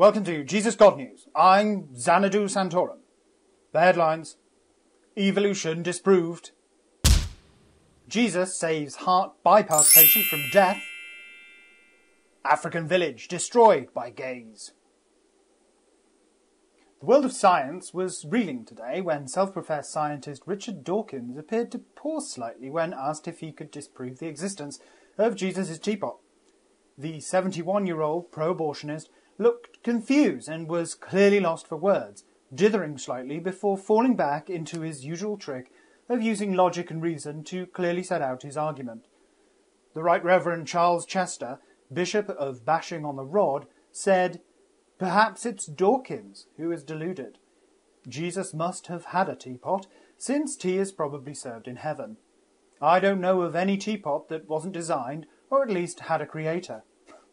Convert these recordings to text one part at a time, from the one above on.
Welcome to Jesus God News. I'm Xanadu Santorum. The headlines: Evolution disproved. Jesus saves heart bypass patient from death. African village destroyed by gays. The world of science was reeling today when self-professed scientist Richard Dawkins appeared to pause slightly when asked if he could disprove the existence of Jesus' teapot. The 71-year-old pro-abortionist looked confused and was clearly lost for words, dithering slightly before falling back into his usual trick of using logic and reason to clearly set out his argument. The Right Reverend Charles Chester, Bishop of Bashing-on-the-Rod, said, "Perhaps it's Dawkins who is deluded. Jesus must have had a teapot, since tea is probably served in heaven. I don't know of any teapot that wasn't designed, or at least had a creator.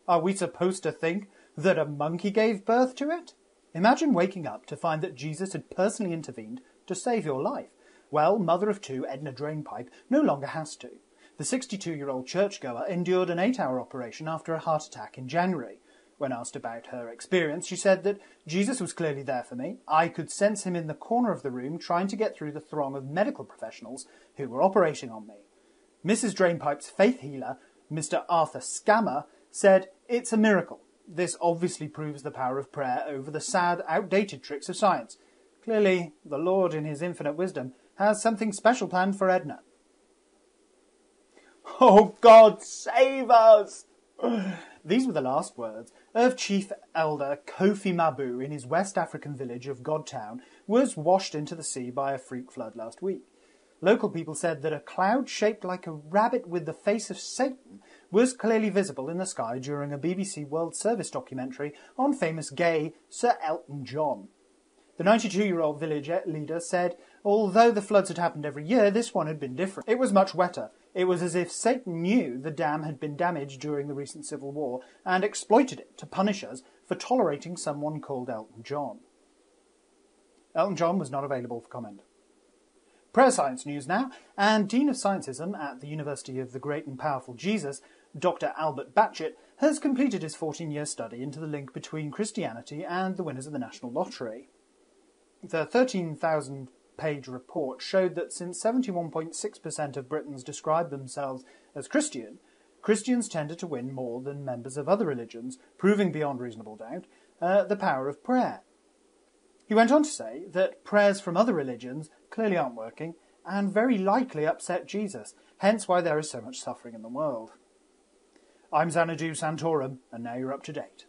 Are we supposed to think that a monkey gave birth to it? Imagine waking up to find that Jesus had personally intervened to save your life. Well, mother of two, Edna Drainpipe, no longer has to. The 62-year-old churchgoer endured an 8-hour operation after a heart attack in January. When asked about her experience, she said that Jesus was clearly there for me. I could sense him in the corner of the room trying to get through the throng of medical professionals who were operating on me." Mrs. Drainpipe's faith healer, Mr. Arthur Scammer, said, "It's a miracle. This obviously proves the power of prayer over the sad, outdated tricks of science. Clearly, the Lord, in his infinite wisdom, has something special planned for Edna." "Oh, God, save us!" These were the last words of Chief Elder Kofi Mabu in his West African village of Godtown was washed into the sea by a freak flood last week. Local people said that a cloud shaped like a rabbit with the face of Satan was clearly visible in the sky during a BBC World Service documentary on famous gay Sir Elton John. The 92-year-old village leader said, although the floods had happened every year, this one had been different. It was much wetter. It was as if Satan knew the dam had been damaged during the recent civil war and exploited it to punish us for tolerating someone called Elton John. Elton John was not available for comment. Prayer Science News now, and Dean of Scientism at the University of the Great and Powerful Jesus, Dr. Albert Batchett, has completed his 14-year study into the link between Christianity and the winners of the National Lottery. The 13,000-page report showed that since 71.6% of Britons describe themselves as Christian, Christians tended to win more than members of other religions, proving beyond reasonable doubt the power of prayer. He went on to say that prayers from other religions clearly aren't working and very likely upset Jesus, hence why there is so much suffering in the world. I'm Xanadu Santorum, and now you're up to date.